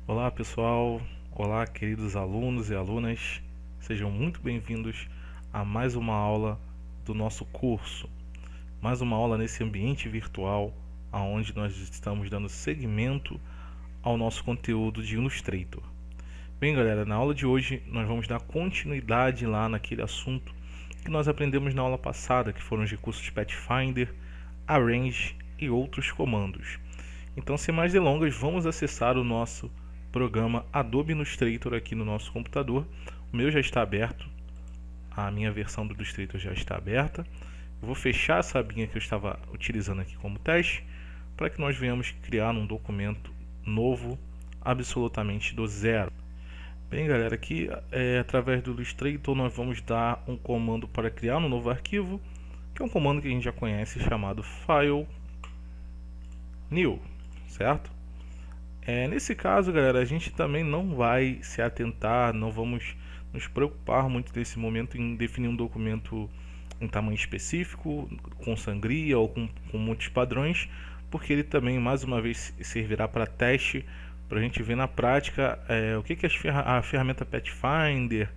Olá pessoal, olá queridos alunos e alunas, sejam muito bem-vindos a mais uma aula do nosso curso, mais uma aula nesse ambiente virtual, onde nós estamos dando seguimento ao nosso conteúdo de Illustrator. Bem galera, na aula de hoje nós vamos dar continuidade lá naquele assunto que nós aprendemos na aula passada, que foram os recursos Pathfinder, Arrange e outros comandos. Então, sem mais delongas, vamos acessar o nosso programa Adobe Illustrator aqui no nosso computador. O meu já está aberto, a minha versão do Illustrator já está aberta. Eu vou fechar essa abinha que eu estava utilizando aqui como teste, para que nós venhamos criar um documento novo, absolutamente do zero. Bem galera, aqui através do Illustrator nós vamos dar um comando para criar um novo arquivo, que é um comando que a gente já conhece, chamado File New, certo? Nesse caso, galera, a gente também não vai se atentar, não vamos nos preocupar muito nesse momento em definir um documento em tamanho específico, com sangria ou com muitos padrões, porque ele também, mais uma vez, servirá para teste, para a gente ver na prática o que a ferramenta Pathfinder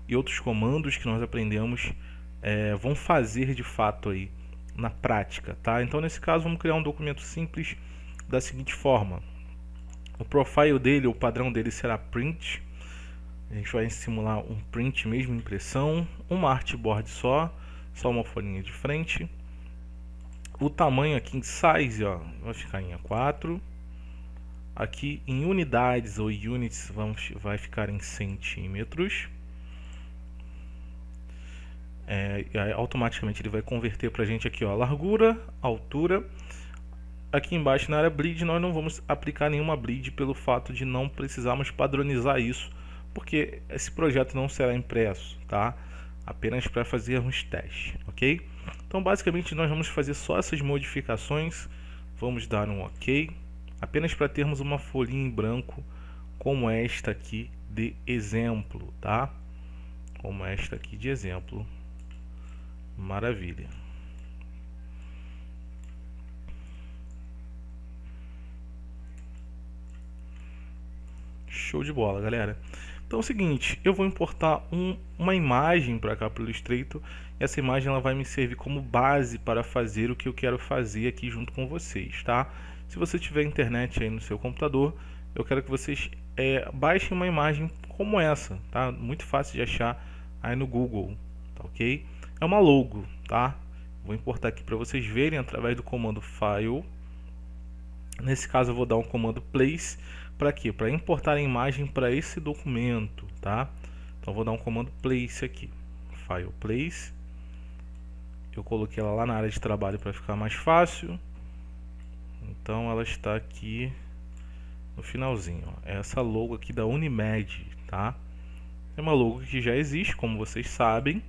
e outros comandos que nós aprendemos vão fazer de fato aí na prática, tá? Então, nesse caso, vamos criar um documento simples da seguinte forma. O profile dele, o padrão dele será print. A gente vai simular um print mesmo, impressão. Uma artboard só uma folhinha de frente. O tamanho aqui em size, ó, vai ficar em A4. Aqui em unidades ou units vai ficar em centímetros. Automaticamente ele vai converter para a gente aqui, ó, largura, altura. Aqui embaixo na área bleed nós não vamos aplicar nenhuma bleed pelo fato de não precisarmos padronizar isso, porque esse projeto não será impresso, tá? Apenas para fazermos teste, ok? Então basicamente nós vamos fazer só essas modificações, vamos dar um ok, apenas para termos uma folhinha em branco como esta aqui de exemplo, tá? Como esta aqui de exemplo, maravilha. Show de bola, galera. Então é o seguinte, eu vou importar uma imagem para cá para o Illustrator. E essa imagem ela vai me servir como base para fazer o que eu quero fazer aqui junto com vocês, tá? Se você tiver internet aí no seu computador, eu quero que vocês baixem uma imagem como essa, tá? Muito fácil de achar aí no Google, tá ok? É uma logo, tá? Vou importar aqui para vocês verem através do comando File. Nesse caso eu vou dar um comando Place. Para quê? Para importar a imagem para esse documento, tá? Então vou dar um comando Place aqui. File Place. Eu coloquei ela lá na área de trabalho para ficar mais fácil. Então ela está aqui no finalzinho, ó. Essa logo aqui da Unimed, tá? É uma logo que já existe, como vocês sabem.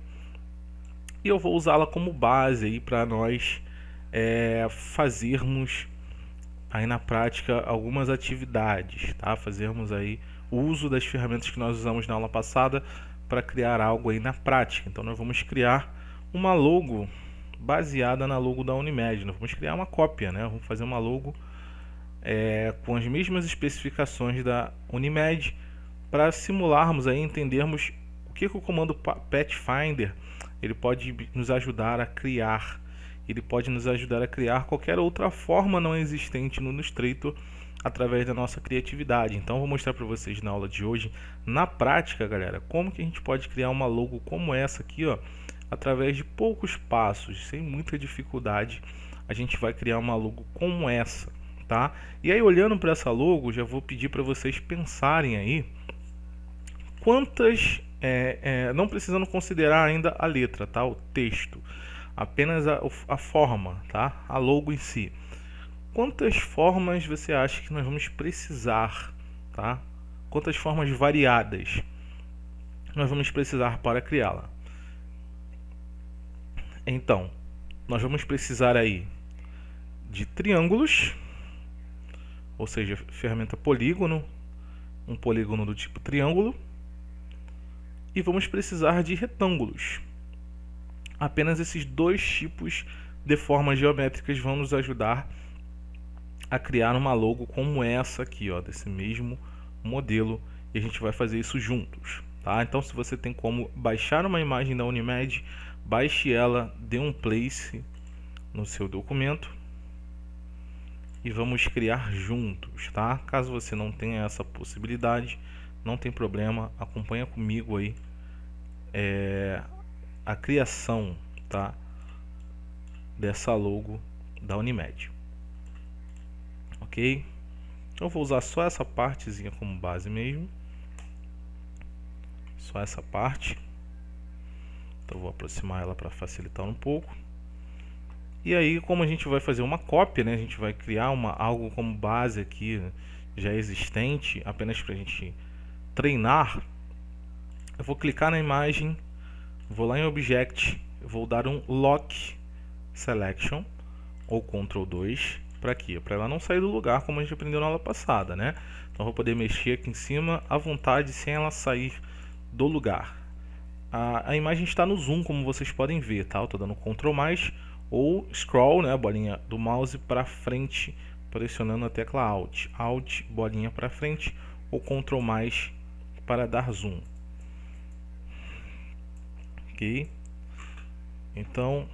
E eu vou usá-la como base aí para nós fazermos aí na prática algumas atividades, tá? Fazermos aí o uso das ferramentas que nós usamos na aula passada para criar algo aí na prática. Então nós vamos criar uma logo baseada na logo da Unimed. Nós vamos criar uma cópia, né? Vamos fazer uma logo com as mesmas especificações da Unimed para simularmos aí, entendermos o que o comando Pathfinder ele pode nos ajudar a criar. Ele pode nos ajudar a criar qualquer outra forma não existente no Illustrator através da nossa criatividade. Então vou mostrar para vocês na aula de hoje, na prática, galera, como que a gente pode criar uma logo como essa aqui, ó, através de poucos passos, sem muita dificuldade. A gente vai criar uma logo como essa, tá? E aí olhando para essa logo, já vou pedir para vocês pensarem aí quantas, não precisando considerar ainda a letra, tá? O texto. Apenas a forma, tá? A logo em si. Quantas formas você acha que nós vamos precisar, tá? Quantas formas variadas nós vamos precisar para criá-la? Então, nós vamos precisar aí de triângulos, ou seja, ferramenta polígono, um polígono do tipo triângulo, e vamos precisar de retângulos. Apenas esses dois tipos de formas geométricas vão nos ajudar a criar uma logo como essa aqui, ó, desse mesmo modelo e a gente vai fazer isso juntos, tá? Então, se você tem como baixar uma imagem da Unimed, baixe ela, dê um place no seu documento e vamos criar juntos, tá? Caso você não tenha essa possibilidade, não tem problema, acompanha comigo aí a criação, tá, dessa logo da Unimed, ok? Eu vou usar só essa partezinha como base mesmo, só essa parte. Então vou aproximar ela para facilitar um pouco. E aí, como a gente vai fazer uma cópia, né, a gente vai criar algo como base aqui, né, já existente, apenas para a gente treinar. Eu vou clicar na imagem, vou lá em Object, vou dar um Lock Selection ou Ctrl 2. Para quê? Para ela não sair do lugar como a gente aprendeu na aula passada, né? Então eu vou poder mexer aqui em cima à vontade sem ela sair do lugar. A imagem está no zoom, como vocês podem ver, tá? Eu estou dando Ctrl+, ou scroll, né, a bolinha do mouse para frente, pressionando a tecla Alt. Alt, bolinha para frente, ou Ctrl+, para dar zoom. Ok? Então,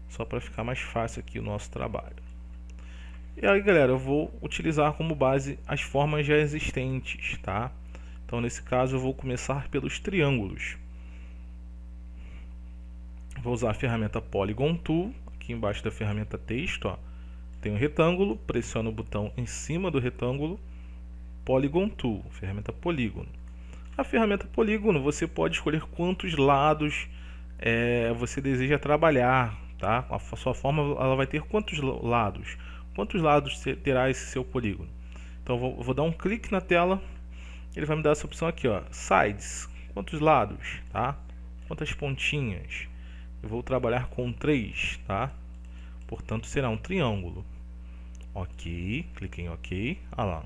só para ficar mais fácil aqui o nosso trabalho. E aí, galera, eu vou utilizar como base as formas já existentes, tá? Então, nesse caso, eu vou começar pelos triângulos. Vou usar a ferramenta Polygon Tool. Aqui embaixo da ferramenta Texto, ó, tem um retângulo. Pressiono o botão em cima do retângulo. Polygon Tool, ferramenta Polígono. A ferramenta Polígono, você pode escolher quantos lados você deseja trabalhar, tá? A sua forma ela vai ter quantos lados? Quantos lados terá esse seu polígono? Então eu vou dar um clique na tela, ele vai me dar essa opção aqui, ó, Sides, quantos lados, tá? Quantas pontinhas? Eu vou trabalhar com 3, tá? Portanto, será um triângulo. Ok, cliquei em OK, olha lá.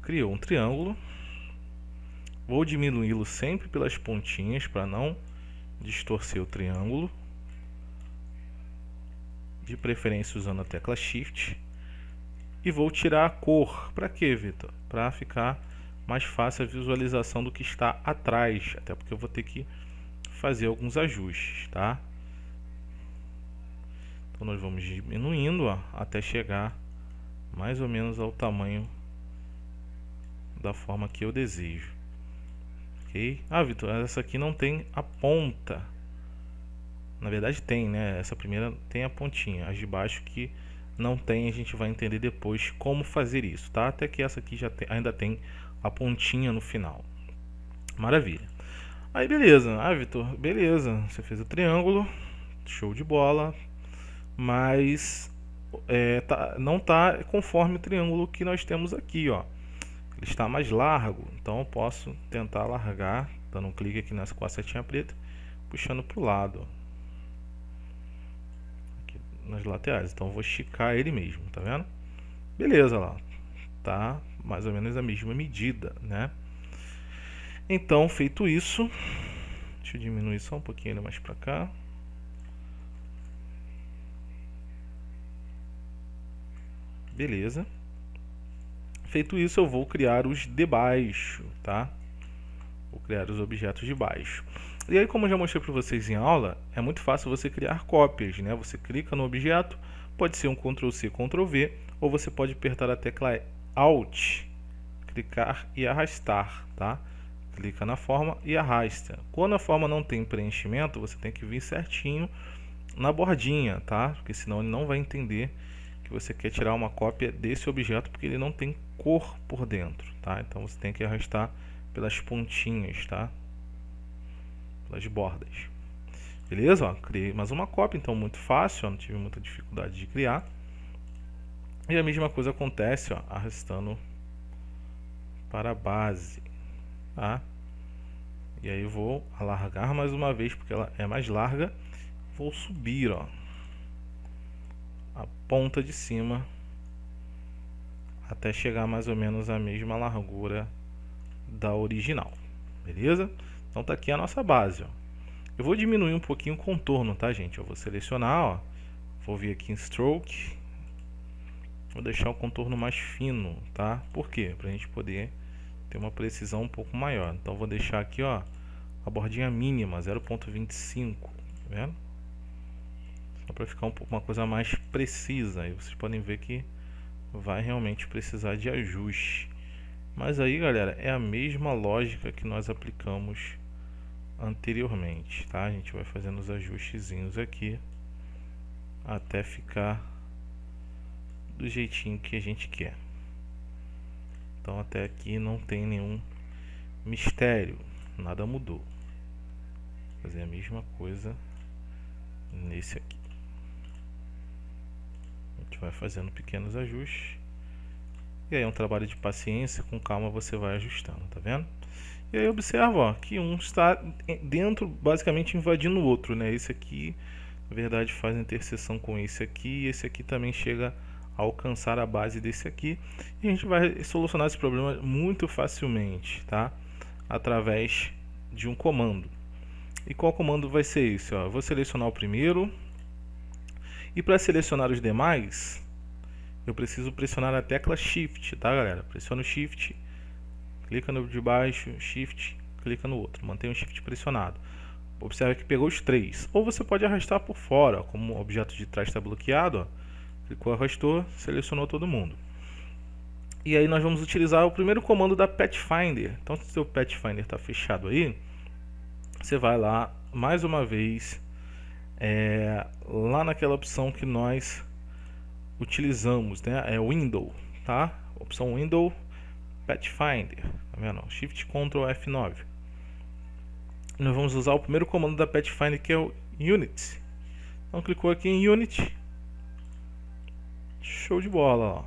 Criou um triângulo. Vou diminuí-lo sempre pelas pontinhas para não distorcer o triângulo. De preferência usando a tecla Shift. E vou tirar a cor. Para quê, Vitor? Para ficar mais fácil a visualização do que está atrás. Até porque eu vou ter que fazer alguns ajustes, tá? Então nós vamos diminuindo, ó, até chegar mais ou menos ao tamanho da forma que eu desejo. Ok? Ah, Vitor, essa aqui não tem a ponta. Na verdade tem, né? Essa primeira tem a pontinha. As de baixo que não tem, a gente vai entender depois como fazer isso, tá? Até que essa aqui já ainda tem a pontinha no final. Maravilha. Aí beleza. Ah, Vitor, beleza. Você fez o triângulo. Show de bola. Mas não tá conforme o triângulo que nós temos aqui, ó. Ele está mais largo. Então eu posso tentar largar, dando um clique aqui com a setinha preta, puxando para o lado, aqui nas laterais. Então eu vou esticar ele mesmo, tá vendo? Beleza, lá tá mais ou menos a mesma medida, né? Então, feito isso, deixa eu diminuir só um pouquinho ele mais para cá. Beleza. Feito isso, eu vou criar os de baixo, tá? Vou criar os objetos de baixo. E aí, como eu já mostrei para vocês em aula, é muito fácil você criar cópias, né? Você clica no objeto, pode ser um Ctrl+C, Ctrl+V, ou você pode apertar a tecla Alt, clicar e arrastar, tá? Clica na forma e arrasta. Quando a forma não tem preenchimento, você tem que vir certinho na bordinha, tá? Porque senão ele não vai entender que você quer tirar uma cópia desse objeto, porque ele não tem cor por dentro, tá? Então você tem que arrastar pelas pontinhas, tá? Pelas bordas. Beleza? Ó, criei mais uma cópia, então muito fácil, ó, não tive muita dificuldade de criar. E a mesma coisa acontece, ó, arrastando para a base, tá? E aí eu vou alargar mais uma vez, porque ela é mais larga. Vou subir, ó, a ponta de cima até chegar mais ou menos à mesma largura da original, beleza? Então tá aqui a nossa base, ó. Eu vou diminuir um pouquinho o contorno, tá, gente? Eu vou selecionar, ó, vou vir aqui em Stroke, Vou deixar o contorno mais fino, tá? Por quê? Pra gente poder ter uma precisão um pouco maior. Então vou deixar aqui, ó, a bordinha mínima, 0,25, tá vendo? Só para ficar uma coisa mais precisa. Aí vocês podem ver que vai realmente precisar de ajuste. Mas aí, galera, é a mesma lógica que nós aplicamos anteriormente, tá? A gente vai fazendo os ajustezinhos aqui até ficar do jeitinho que a gente quer. Então até aqui não tem nenhum mistério, nada mudou. Vou fazer a mesma coisa nesse aqui. A gente vai fazendo pequenos ajustes. E aí é um trabalho de paciência, com calma você vai ajustando, tá vendo? E aí observa, ó, que um está dentro, basicamente invadindo o outro, né? Esse aqui, na verdade, faz interseção com esse aqui, e esse aqui também chega a alcançar a base desse aqui. E a gente vai solucionar esse problema muito facilmente, tá? Através de um comando. E qual comando vai ser esse? Ó? Eu vou selecionar o primeiro. E para selecionar os demais, eu preciso pressionar a tecla Shift, tá, galera? Pressiona o Shift, clica no de baixo, Shift, clica no outro. Mantenha o Shift pressionado. Observe que pegou os três. Ou você pode arrastar por fora, ó, como o objeto de trás está bloqueado, ó. Clicou, arrastou, selecionou todo mundo. E aí nós vamos utilizar o primeiro comando da Pathfinder. Então, se o seu Pathfinder está fechado aí, você vai lá, mais uma vez, lá naquela opção que nós utilizamos, né? É Window, tá? Opção Window, Pathfinder, tá vendo? Shift Ctrl F9. Nós vamos usar o primeiro comando da Pathfinder, que é o Unit. Então clicou aqui em Unit, show de bola, ó.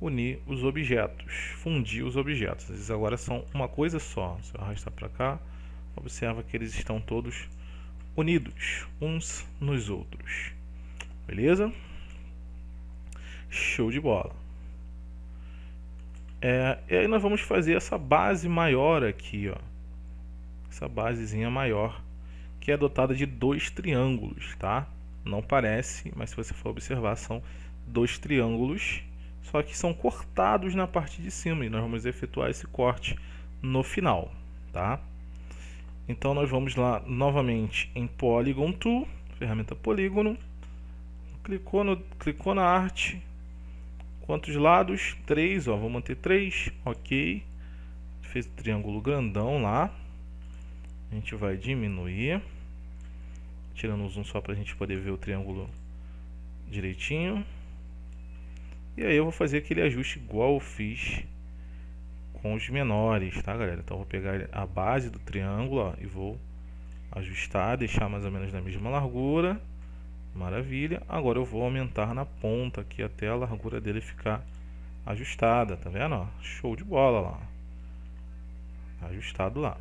Unir os objetos, fundir os objetos. Eles agora são uma coisa só. Se eu arrastar para cá, observa que eles estão todos unidos uns nos outros. Beleza? Show de bola. E aí nós vamos fazer essa base maior aqui, ó. Essa basezinha maior, que é dotada de dois triângulos, tá? Não parece, mas se você for observar, são dois triângulos, só que são cortados na parte de cima, e nós vamos efetuar esse corte no final, tá? Então nós vamos lá novamente em Polygon Tool, ferramenta polígono, clicou na arte. Quantos lados? 3, ó, vou manter 3, ok. Fez o triângulo grandão lá. A gente vai diminuir, tirando o zoom só para a gente poder ver o triângulo direitinho. E aí eu vou fazer aquele ajuste igual eu fiz com os menores, tá, galera? Então eu vou pegar a base do triângulo, ó, e vou ajustar, deixar mais ou menos na mesma largura. Maravilha. Agora eu vou aumentar na ponta aqui até a largura dele ficar ajustada, tá vendo? Ó? Show de bola lá. Ajustado lá.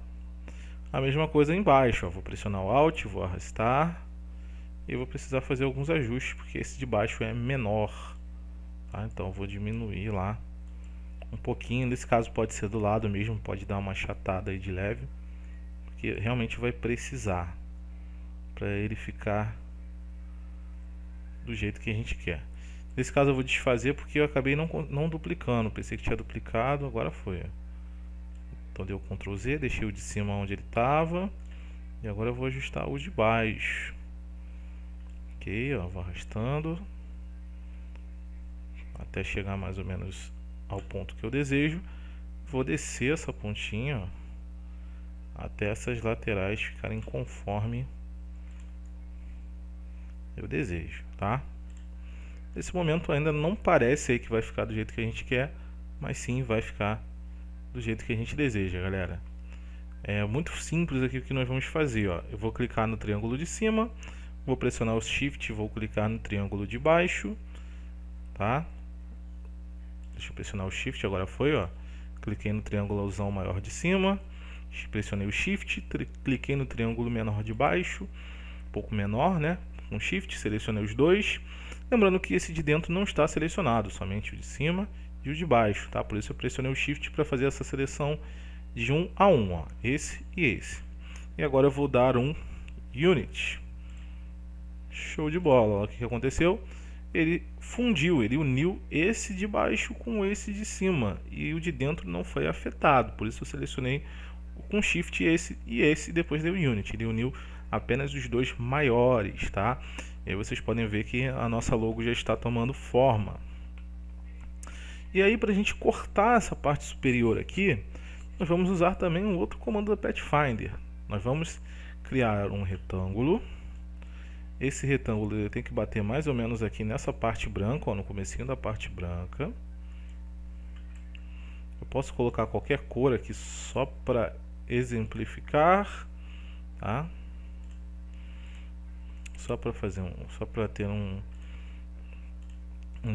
A mesma coisa embaixo, ó. Vou pressionar o Alt, vou arrastar e vou precisar fazer alguns ajustes porque esse de baixo é menor, tá? Então eu vou diminuir lá um pouquinho. Nesse caso pode ser do lado mesmo, pode dar uma achatada aí de leve, porque realmente vai precisar para ele ficar do jeito que a gente quer. Nesse caso eu vou desfazer porque eu acabei não duplicando. Pensei que tinha duplicado, agora foi. Então deu Ctrl Z, deixei o de cima onde ele estava. E agora eu vou ajustar o de baixo. Ok, ó, vou arrastando até chegar mais ou menos ao ponto que eu desejo. Vou descer essa pontinha, ó, até essas laterais ficarem conforme eu desejo, tá? Nesse momento ainda não parece aí que vai ficar do jeito que a gente quer, mas sim vai ficar do jeito que a gente deseja, galera. É muito simples aqui o que nós vamos fazer, ó. Eu vou clicar no triângulo de cima, vou pressionar o Shift, vou clicar no triângulo de baixo, tá? Deixa eu pressionar o Shift, agora foi, ó. Cliquei no triângulozão maior de cima, pressionei o Shift, cliquei no triângulo menor de baixo, um pouco menor, né? Com Shift, selecionei os dois. Lembrando que esse de dentro não está selecionado, somente o de cima e o de baixo, tá? Por isso eu pressionei o Shift para fazer essa seleção de 1 a 1, ó. Esse e esse. E agora eu vou dar um Unit. Show de bola, ó. O que aconteceu? ele fundiu, ele uniu esse de baixo com esse de cima e o de dentro não foi afetado. Por isso eu selecionei com Shift esse e esse, depois deu Unity. Ele uniu apenas os dois maiores, tá? E aí vocês podem ver que a nossa logo já está tomando forma. E aí, para a gente cortar essa parte superior aqui, nós vamos usar também um outro comando da Pathfinder. Nós vamos criar um retângulo. Esse retângulo ele tem que bater mais ou menos aqui nessa parte branca, ó, no comecinho da parte branca. Eu posso colocar qualquer cor aqui só para exemplificar, tá? Só para ter um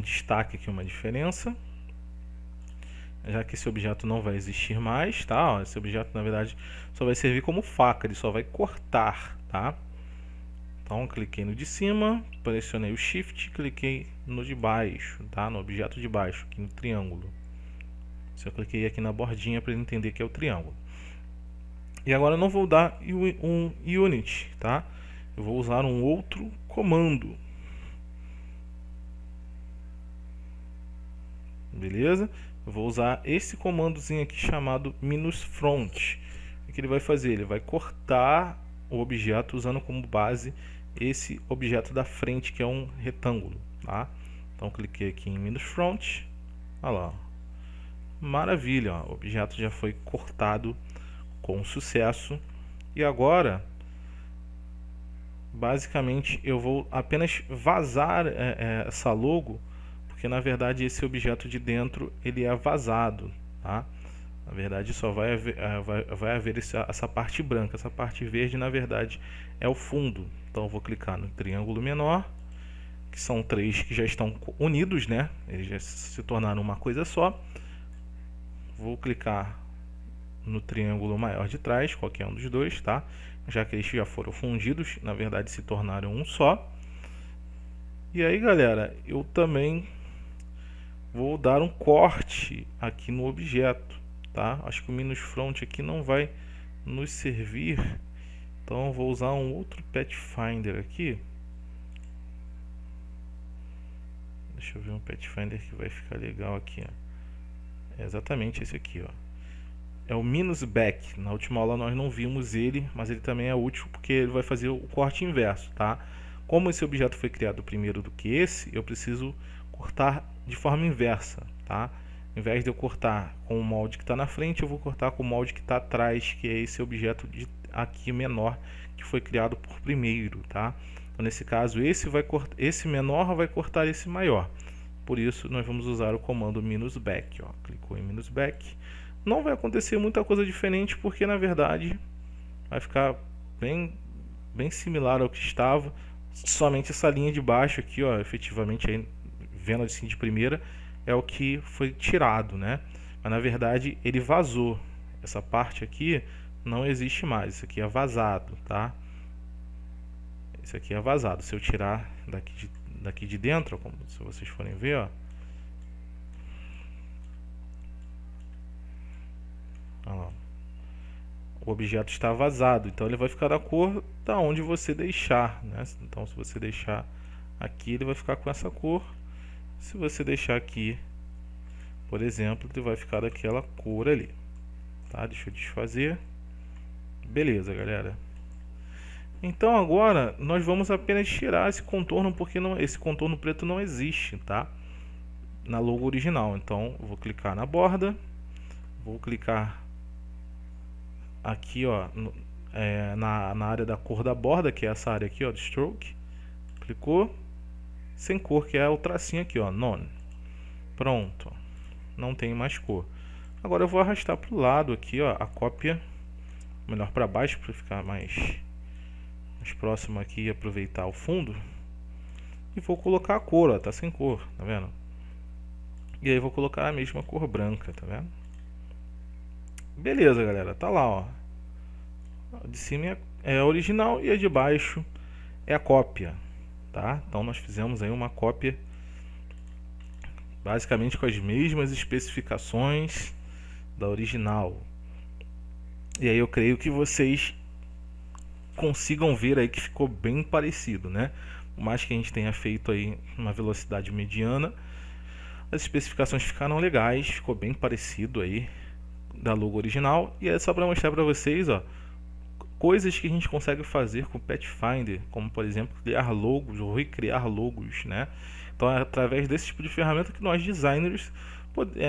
destaque aqui, uma diferença. Já que esse objeto não vai existir mais, tá? Ó, esse objeto na verdade só vai servir como faca, ele só vai cortar, tá? Então cliquei no de cima, pressionei o Shift, cliquei no de baixo, tá? No objeto de baixo, aqui no triângulo. Eu cliquei aqui na bordinha para ele entender que é o triângulo. E agora eu não vou dar um Unity, tá? Eu vou usar um outro comando. Beleza? Eu vou usar esse comandozinho aqui chamado -front. O que ele vai fazer? Ele vai cortar o objeto usando como base esse objeto da frente, que é um retângulo, tá? Então cliquei aqui em -front. Olha lá. Maravilha, ó. O objeto já foi cortado com sucesso. E agora, basicamente, eu vou apenas vazar essa logo, porque na verdade esse objeto de dentro ele é vazado, tá? Na verdade só vai haver essa parte branca, essa parte verde na verdade é o fundo. Então eu vou clicar no triângulo menor, que são três que já estão unidos, né? Eles já se tornaram uma coisa só. Vou clicar no triângulo maior de trás, qualquer um dos dois, tá? Já que eles já foram fundidos, na verdade se tornaram um só. E aí, galera, eu também vou dar um corte aqui no objeto, tá? Acho que o -front aqui não vai nos servir, então eu vou usar um outro Pathfinder aqui. Deixa eu ver um Pathfinder que vai ficar legal aqui, ó. É exatamente esse aqui, ó. É o -back. Na última aula nós não vimos ele, mas ele também é útil porque ele vai fazer o corte inverso, tá? Como esse objeto foi criado primeiro do que esse, eu preciso cortar de forma inversa, tá? Em vez de eu cortar com o molde que está na frente, eu vou cortar com o molde que está atrás, que é esse objeto aqui menor que foi criado por primeiro, tá? Então nesse caso esse menor vai cortar esse maior. Por isso nós vamos usar o comando -back, ó. Clicou em -back. Não vai acontecer muita coisa diferente porque na verdade vai ficar bem similar ao que estava. Somente essa linha de baixo aqui, ó, efetivamente aí, vendo assim de primeira, é o que foi tirado, né? Mas na verdade ele vazou. Essa parte aqui não existe mais. Isso aqui é vazado, tá? Isso aqui é vazado. Se eu tirar daqui de dentro, como se vocês forem ver, ó. Olha lá. O objeto está vazado, então ele vai ficar da cor da onde você deixar, né? Então se você deixar aqui, ele vai ficar com essa cor. Se você deixar aqui, por exemplo, ele vai ficar daquela cor ali, tá? Deixa eu desfazer. Beleza, galera. Então agora nós vamos apenas tirar esse contorno, porque esse contorno preto não existe, tá? Na logo original. Então eu vou clicar na borda, vou clicar aqui, ó, na área da cor da borda, que é essa área aqui, ó, de stroke. Clicou, sem cor, que é o tracinho aqui, ó, none. Pronto, não tem mais cor. Agora eu vou arrastar para o lado aqui, ó, a cópia, melhor para baixo, para ficar mais próximo aqui e aproveitar o fundo. E vou colocar a cor, ó, tá sem cor, tá vendo? E aí vou colocar a mesma cor branca, tá vendo? Beleza, galera, tá lá, ó. A de cima é a original e a de baixo é a cópia, tá? Então nós fizemos aí uma cópia basicamente com as mesmas especificações da original. E aí eu creio que vocês consigam ver aí que ficou bem parecido, né? por mais que a gente tenha feito aí uma velocidade mediana, as especificações ficaram legais, ficou bem parecido aí da logo original. E é só para mostrar para vocês, ó, coisas que a gente consegue fazer com o Pathfinder, como por exemplo criar logos ou recriar logos, né? Então é através desse tipo de ferramenta que nós designers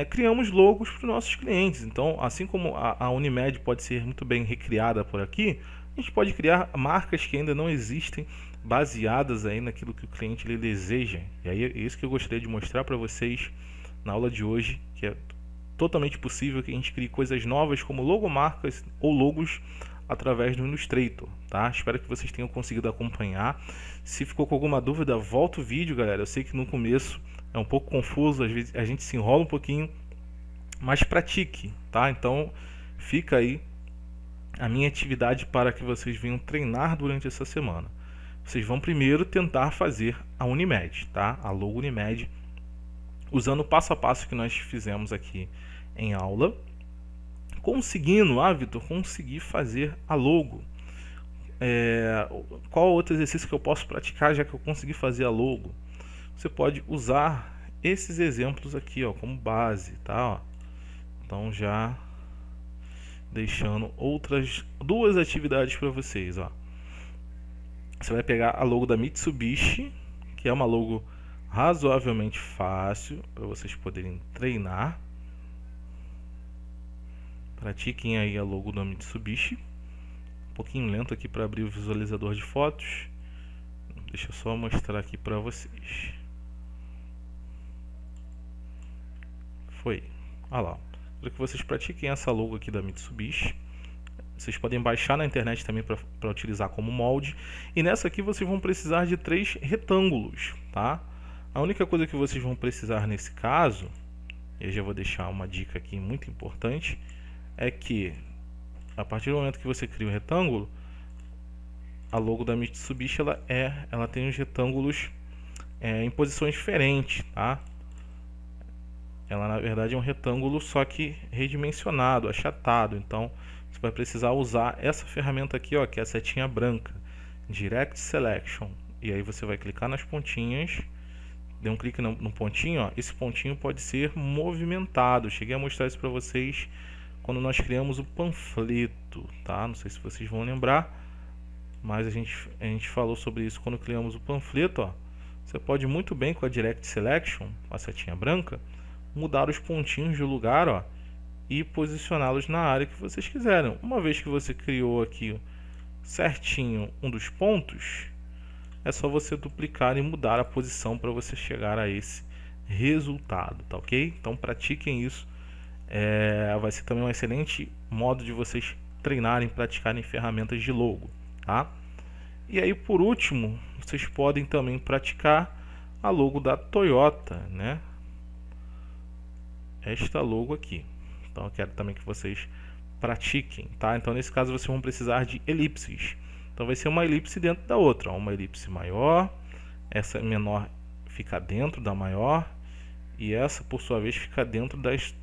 criamos logos para os nossos clientes. Então, assim como a Unimed pode ser muito bem recriada por aqui, a gente pode criar marcas que ainda não existem, baseadas aí naquilo que o cliente ele deseja. E aí é isso que eu gostaria de mostrar para vocês na aula de hoje, que é totalmente possível que a gente crie coisas novas como logomarcas ou logos através do Illustrator, tá? Espero que vocês tenham conseguido acompanhar. Se ficou com alguma dúvida, volta o vídeo, galera. Eu sei que no começo é um pouco confuso, às vezes a gente se enrola um pouquinho, mas pratique, tá? Então fica aí a minha atividade para que vocês venham treinar durante essa semana. Vocês vão primeiro tentar fazer a Unimed, tá? A logo Unimed, usando o passo a passo que nós fizemos aqui em aula. Conseguindo, Vitor, consegui fazer a logo. Qual outro exercício que eu posso praticar já que eu consegui fazer a logo? Você pode usar esses exemplos aqui, ó, como base, tá? Ó. Então já deixando outras duas atividades para vocês, ó. Você vai pegar a logo da Mitsubishi, que é uma logo razoavelmente fácil para vocês poderem treinar. Pratiquem aí a logo da Mitsubishi. Um pouquinho lento aqui para abrir o visualizador de fotos. Deixa eu só mostrar aqui para vocês. Foi. Olha lá. Quero que vocês pratiquem essa logo aqui da Mitsubishi. Vocês podem baixar na internet também para utilizar como molde. E nessa aqui vocês vão precisar de 3 retângulos, tá? A única coisa que vocês vão precisar nesse caso, eu já vou deixar uma dica aqui muito importante, é que a partir do momento que você cria um retângulo, a logo da Mitsubishi ela tem os retângulos em posições diferentes, tá? Ela na verdade é um retângulo só que redimensionado, achatado. Então você vai precisar usar essa ferramenta aqui, ó, que é a setinha branca, Direct Selection. E aí você vai clicar nas pontinhas, dê um clique no pontinho, ó. Esse pontinho pode ser movimentado. Cheguei a mostrar isso para vocês quando nós criamos o panfleto, tá? Não sei se vocês vão lembrar, mas a gente falou sobre isso quando criamos o panfleto, ó. Você pode muito bem com a Direct Selection, a setinha branca, mudar os pontinhos de lugar, ó, e posicioná-los na área que vocês quiserem. Uma vez que você criou aqui certinho um dos pontos, é só você duplicar e mudar a posição para você chegar a esse resultado, tá ok? Então pratiquem isso. Vai ser também um excelente modo de vocês treinarem, praticarem ferramentas de logo, tá? E aí por último, vocês podem também praticar a logo da Toyota, né? Esta logo aqui. Então eu quero também que vocês pratiquem, tá? Então nesse caso vocês vão precisar de elipses. Então vai ser uma elipse dentro da outra, ó. Uma elipse maior, essa menor fica dentro da maior e essa por sua vez fica dentro das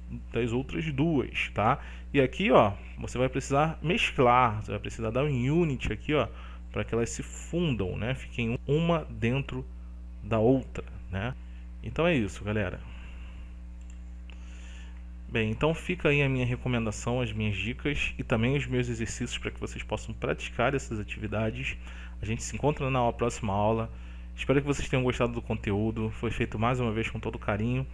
outras duas, tá? E aqui, ó, você vai precisar mesclar, você vai precisar dar um unit aqui, ó, para que elas se fundam, né? Fiquem uma dentro da outra, né? Então é isso, galera. Bem, então fica aí a minha recomendação, as minhas dicas e também os meus exercícios para que vocês possam praticar essas atividades. A gente se encontra na próxima aula. Espero que vocês tenham gostado do conteúdo. Foi feito mais uma vez com todo carinho.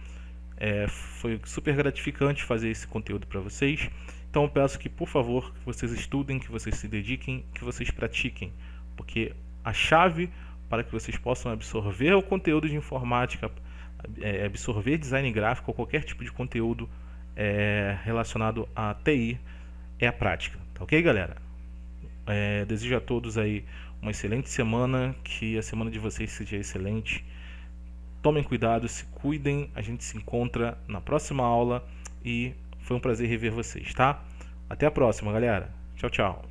Foi super gratificante fazer esse conteúdo para vocês. Então eu peço que, por favor, que vocês estudem, que vocês se dediquem, que vocês pratiquem. Porque a chave para que vocês possam absorver o conteúdo de informática, absorver design gráfico ou qualquer tipo de conteúdo relacionado a TI é a prática, tá ok, galera? Desejo a todos aí uma excelente semana, que a semana de vocês seja excelente. Tomem cuidado, se cuidem, a gente se encontra na próxima aula e foi um prazer rever vocês, tá? Até a próxima, galera. Tchau, tchau.